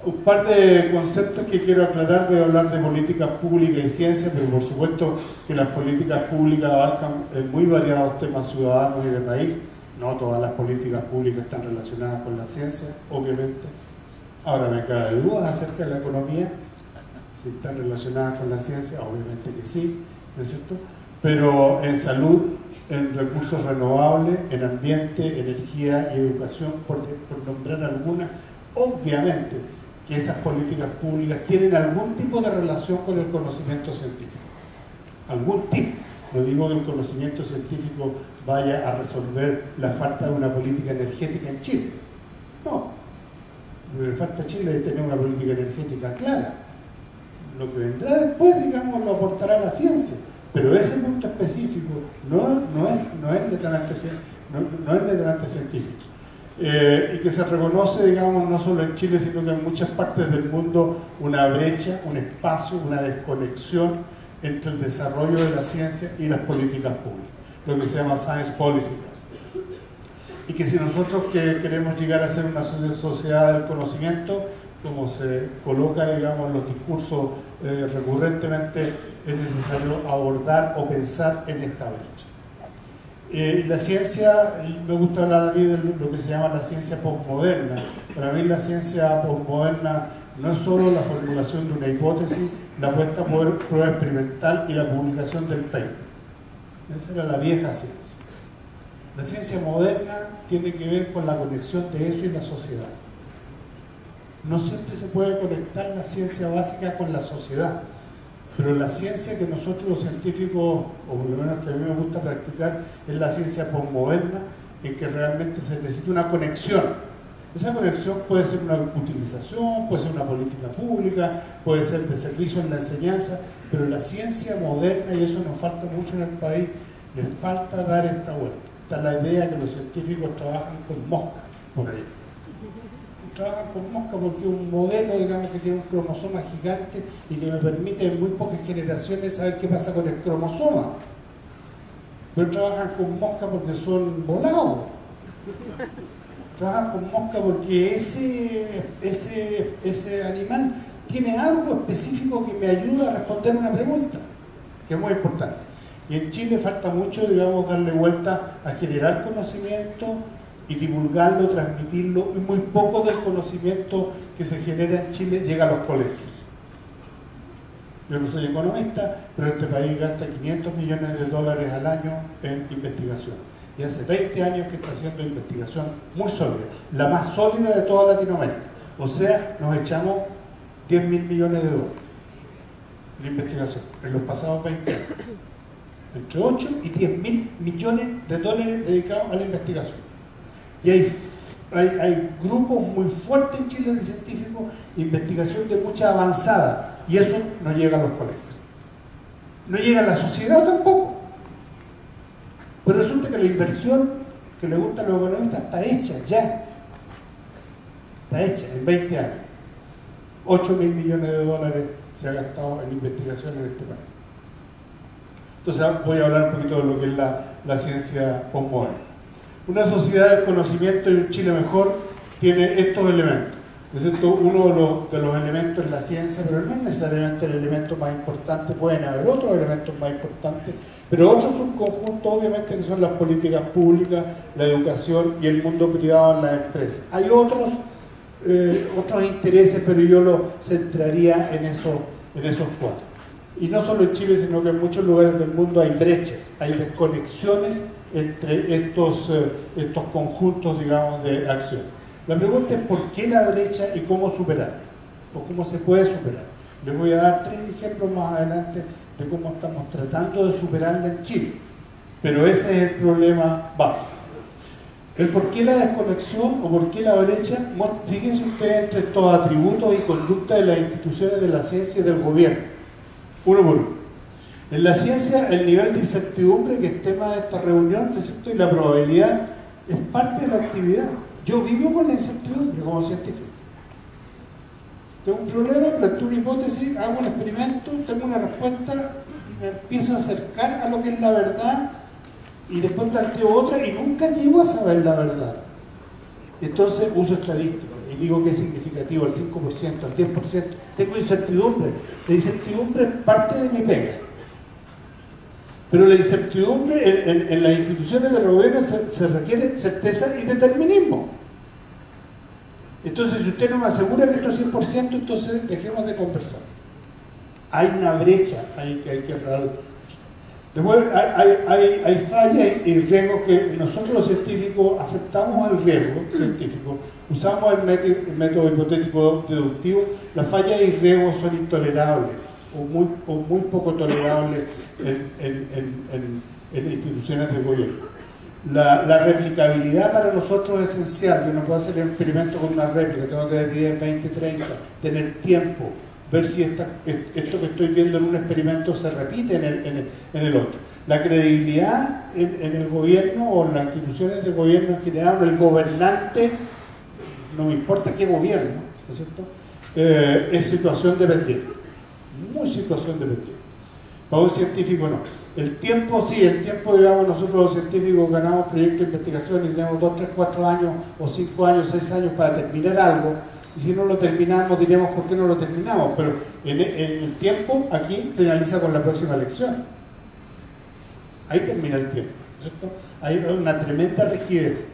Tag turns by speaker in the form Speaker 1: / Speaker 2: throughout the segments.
Speaker 1: Un par de conceptos que quiero aclarar. Voy a hablar de políticas públicas y ciencia, pero por supuesto que las políticas públicas abarcan muy variados temas ciudadanos y de país. No todas las políticas públicas están relacionadas con la ciencia, obviamente. Ahora me cabe dudas acerca de la economía, si están relacionadas con la ciencia, obviamente que sí, ¿no es cierto? Pero en salud, en recursos renovables, en ambiente, energía y educación, por nombrar algunas, obviamente que esas políticas públicas tienen algún tipo de relación con el conocimiento científico. Algún tipo. No digo que el conocimiento científico vaya a resolver la falta de una política energética en Chile. No. Lo que le falta a Chile es tener una política energética clara. Lo que vendrá después, digamos, lo aportará la ciencia. Pero ese punto específico no es netamente científico. Y que se reconoce, digamos, no solo en Chile, sino que en muchas partes del mundo, una brecha, un espacio, una desconexión entre el desarrollo de la ciencia y las políticas públicas, lo que se llama Science Policy. Y que si nosotros queremos llegar a ser una sociedad del conocimiento, como se coloca, digamos, en los discursos recurrentemente, es necesario abordar o pensar en esta brecha. La ciencia, me gusta hablar a mí de lo que se llama la ciencia postmoderna. Para mí la ciencia postmoderna no es solo la formulación de una hipótesis, la puesta por prueba experimental y la publicación del paper. Esa era la vieja ciencia. La ciencia moderna tiene que ver con la conexión de eso y la sociedad. No siempre se puede conectar la ciencia básica con la sociedad, pero la ciencia que nosotros los científicos, o por lo menos que a mí me gusta practicar, es la ciencia postmoderna, en que realmente se necesita una conexión. Esa conexión puede ser una utilización, puede ser una política pública, puede ser de servicio en la enseñanza, pero la ciencia moderna, y eso nos falta mucho en el país, les falta dar esta vuelta. Está la idea que los científicos trabajan con mosca por ahí. Trabajan con mosca porque es un modelo, digamos, que tiene un cromosoma gigante y que me permite en muy pocas generaciones saber qué pasa con el cromosoma. Pero trabajan con mosca porque son volados. Trabajan con mosca porque ese animal tiene algo específico que me ayuda a responder una pregunta, que es muy importante. Y en Chile falta mucho, digamos, darle vuelta a generar conocimiento y divulgarlo, transmitirlo, y muy poco del conocimiento que se genera en Chile llega a los colegios. Yo no soy economista, pero este país gasta 500 millones de dólares al año en investigación. Y hace 20 años que está haciendo investigación muy sólida, la más sólida de toda Latinoamérica. O sea, nos echamos 10.000 millones de dólares en investigación en los pasados 20 años. Entre 8 y 10.000 millones de dólares dedicados a la investigación. Y hay grupos muy fuertes en Chile de científicos, investigación de mucha avanzada, y eso no llega a los colegios. No llega a la sociedad tampoco. Pero resulta que la inversión que le gusta a los economistas está hecha ya. Está hecha en 20 años. 8.000 millones de dólares se ha gastado en investigación en este país. Entonces voy a hablar un poquito de lo que es la ciencia postmoderna. Una sociedad del conocimiento y un Chile mejor tiene estos elementos. ¿No es cierto? Uno de los elementos es la ciencia, pero no es necesariamente el elemento más importante. Pueden haber otros elementos más importantes, pero otros subconjuntos, obviamente, que son las políticas públicas, la educación y el mundo privado en las empresas. Hay otros intereses, pero yo lo centraría en esos cuatro. Y no solo en Chile, sino que en muchos lugares del mundo hay brechas, hay desconexiones entre estos conjuntos, digamos, de acción. La pregunta es ¿por qué la brecha y cómo superarla? ¿O cómo se puede superar? Les voy a dar 3 ejemplos más adelante de cómo estamos tratando de superarla en Chile. Pero ese es el problema básico. El por qué la desconexión o por qué la brecha, fíjense ustedes entre estos atributos y conducta de las instituciones de la ciencia y del gobierno. Uno por uno. En la ciencia, el nivel de incertidumbre, que es tema de esta reunión, ¿no es cierto? Y la probabilidad es parte de la actividad. Yo vivo con la incertidumbre como científico. Tengo un problema, planteo una hipótesis, hago un experimento, tengo una respuesta, me empiezo a acercar a lo que es la verdad y después planteo otra y nunca llego a saber la verdad. Entonces uso estadística. y digo que es significativo, el 5%, el 10%, tengo incertidumbre. La incertidumbre es parte de mi pega. Pero la incertidumbre en las instituciones del gobierno se requiere certeza y determinismo. Entonces, si usted no me asegura que esto es 100%, entonces dejemos de conversar. Hay una brecha ahí que hay que cerrar. Después hay fallas y riesgos que nosotros los científicos aceptamos el riesgo científico, usamos el método hipotético deductivo. Las fallas y riesgos son intolerables o muy poco tolerables en instituciones de gobierno. La replicabilidad para nosotros es esencial. Yo no puedo hacer el experimento con una réplica, tengo que tener 10, 20, 30, tener tiempo, ver si esto que estoy viendo en un experimento se repite en el otro. La credibilidad en el gobierno o en las instituciones de gobierno en general, el gobernante, no me importa qué gobierno, ¿no es cierto? Es situación dependiente, muy situación dependiente. Para un científico no. El tiempo, sí, digamos, nosotros los científicos ganamos proyectos de investigación y tenemos 2, 3, 4 años o 5 años, 6 años para terminar algo. Y si no lo terminamos, diremos por qué no lo terminamos, pero en el tiempo aquí finaliza con la próxima elección. Ahí termina el tiempo, ¿cierto? Hay una tremenda rigidez.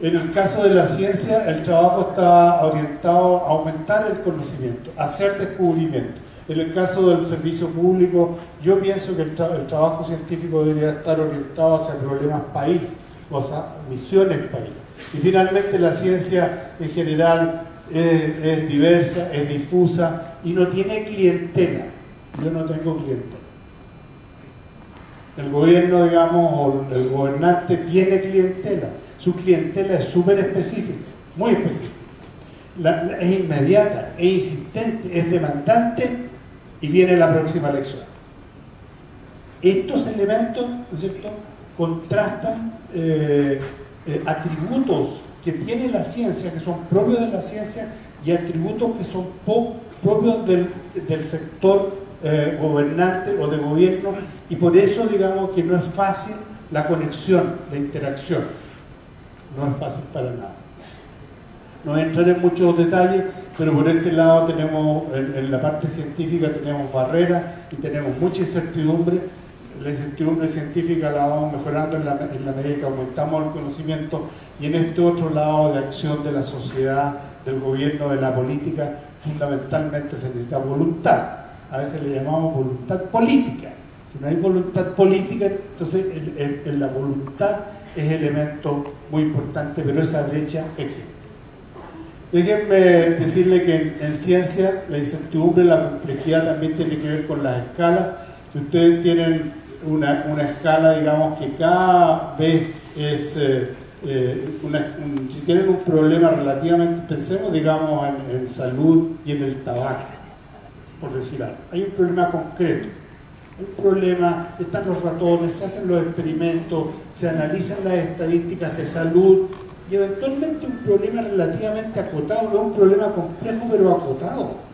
Speaker 1: En el caso de la ciencia, el trabajo está orientado a aumentar el conocimiento, a hacer descubrimientos. En el caso del servicio público, yo pienso que el trabajo científico debería estar orientado hacia problemas país, o sea, misiones país. Y finalmente la ciencia en general es diversa, es difusa y no tiene clientela. Yo no tengo clientela. El gobierno, digamos, o el gobernante tiene clientela. Su clientela es súper específica, muy específica. Es inmediata, es insistente, es demandante y viene la próxima elección. Estos elementos, ¿no es cierto?, contrastan atributos que tiene la ciencia, que son propios de la ciencia, y atributos que son propios del sector gobernante o de gobierno, y por eso digamos que no es fácil la conexión, la interacción. No es fácil para nada. No entraré en muchos detalles, pero por este lado tenemos, en la parte científica tenemos barreras y tenemos mucha incertidumbre. La incertidumbre científica la vamos mejorando en la medida que aumentamos el conocimiento, y en este otro lado de acción de la sociedad, del gobierno, de la política, fundamentalmente se necesita voluntad. A veces le llamamos voluntad política. Si no hay voluntad política, entonces la voluntad es elemento muy importante, pero esa brecha existe. Déjenme decirle que en ciencia la incertidumbre, la complejidad también tiene que ver con las escalas. Si ustedes tienen una escala, digamos, que cada vez es, si tienen un problema relativamente, pensemos, digamos, en salud y en el tabaco, por decir algo. Hay un problema concreto. El problema, están los ratones, se hacen los experimentos, se analizan las estadísticas de salud, y eventualmente un problema relativamente acotado, no es un problema complejo pero acotado.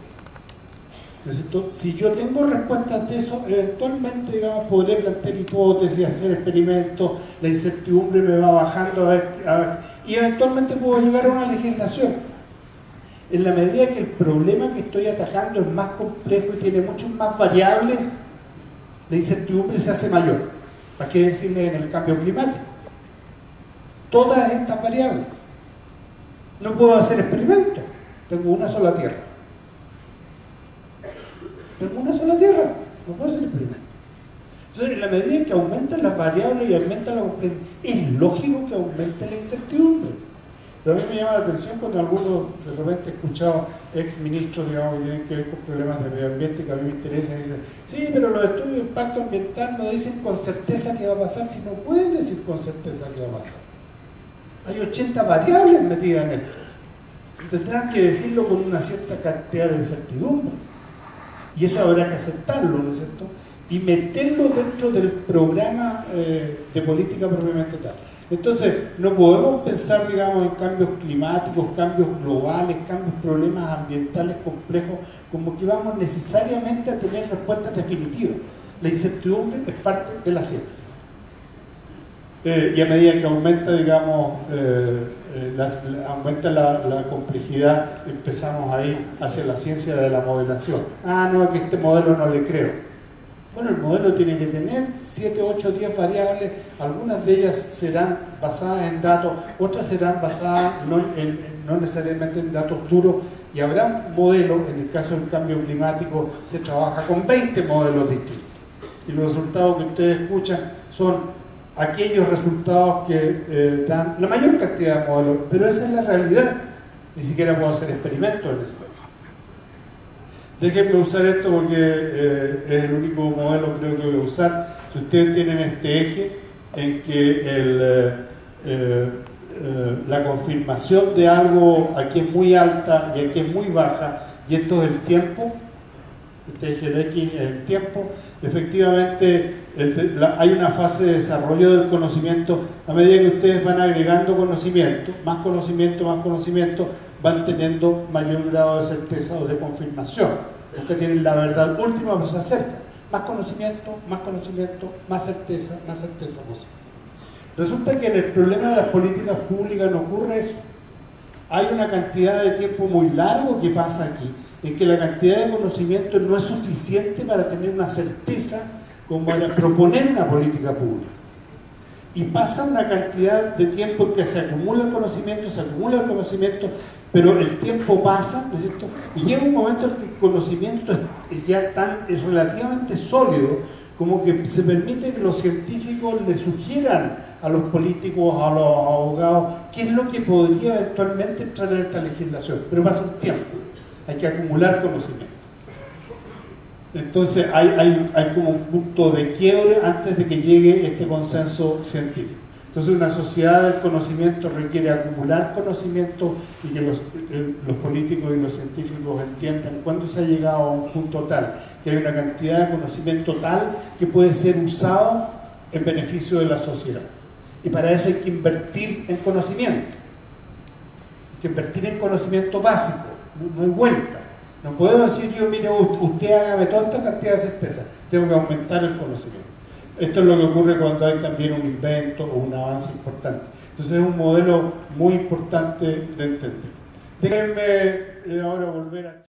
Speaker 1: ¿Necesito? Si yo tengo respuestas de eso, eventualmente, digamos, podré plantear hipótesis, hacer experimentos, la incertidumbre me va bajando a ver, y eventualmente puedo llegar a una legislación. En la medida que el problema que estoy atacando es más complejo y tiene muchas más variables, la incertidumbre se hace mayor. ¿Para qué decirle en el cambio climático? Todas estas variables. No puedo hacer experimentos. Tengo una sola tierra. Tengo una sola tierra. No puedo hacer experimentos. Entonces, en la medida en que aumentan las variables y aumenta la complejidad, es lógico que aumente la incertidumbre. Pero a mí me llama la atención cuando algunos, de repente, he escuchado ex ministros, digamos, que tienen que ver con problemas de medio ambiente que a mí me interesan, y dicen, sí, pero los estudios de impacto ambiental no dicen con certeza qué va a pasar, si no pueden decir con certeza qué va a pasar. Hay 80 variables metidas en esto. Tendrán que decirlo con una cierta cantidad de incertidumbre. Y eso habrá que aceptarlo, ¿no es cierto? Y meterlo dentro del programa de política propiamente tal. Entonces, no podemos pensar, digamos, en cambios climáticos, cambios globales, problemas ambientales complejos, como que vamos necesariamente a tener respuestas definitivas. La incertidumbre es parte de la ciencia. Y a medida que aumenta, digamos, aumenta la complejidad, empezamos a ir hacia la ciencia de la modelación. Ah, no, que este modelo no le creo. Bueno, el modelo tiene que tener 7, 8, 10 variables, algunas de ellas serán basadas en datos, otras serán basadas no necesariamente en datos duros, y habrá modelos, en el caso del cambio climático se trabaja con 20 modelos distintos. Y los resultados que ustedes escuchan son aquellos resultados que dan la mayor cantidad de modelos, pero esa es la realidad. Ni siquiera puedo hacer experimentos en ese caso. Déjenme usar esto porque es el único modelo creo que voy a usar. Si ustedes tienen este eje en que la confirmación de algo aquí es muy alta y aquí es muy baja, y esto es el tiempo, este eje de X es el tiempo, efectivamente hay una fase de desarrollo del conocimiento. A medida que ustedes van agregando conocimiento, van teniendo mayor grado de certeza o de confirmación. Ustedes tienen la verdad última, pero se acerca. Más conocimiento, más certeza posible. Resulta que en el problema de las políticas públicas no ocurre eso. Hay una cantidad de tiempo muy largo que pasa aquí, en que la cantidad de conocimiento no es suficiente para tener una certeza como para proponer una política pública. Y pasa una cantidad de tiempo en que se acumula el conocimiento, pero el tiempo pasa, ¿no es cierto? Y llega un momento en que el conocimiento es relativamente sólido, como que se permite que los científicos le sugieran a los políticos, a los abogados, qué es lo que podría eventualmente entrar en esta legislación. Pero pasa un tiempo, hay que acumular conocimiento. Entonces hay como un punto de quiebre antes de que llegue este consenso científico. Entonces una sociedad del conocimiento requiere acumular conocimiento y que los políticos y los científicos entiendan cuándo se ha llegado a un punto tal, que hay una cantidad de conocimiento tal que puede ser usado en beneficio de la sociedad. Y para eso hay que invertir en conocimiento. Hay que invertir en conocimiento básico, no hay vuelta. No puedo decir yo, mire, usted hágame toda esta cantidad de certeza, tengo que aumentar el conocimiento. Esto es lo que ocurre cuando hay también un invento o un avance importante. Entonces es un modelo muy importante de entender. Déjenme ahora volver a...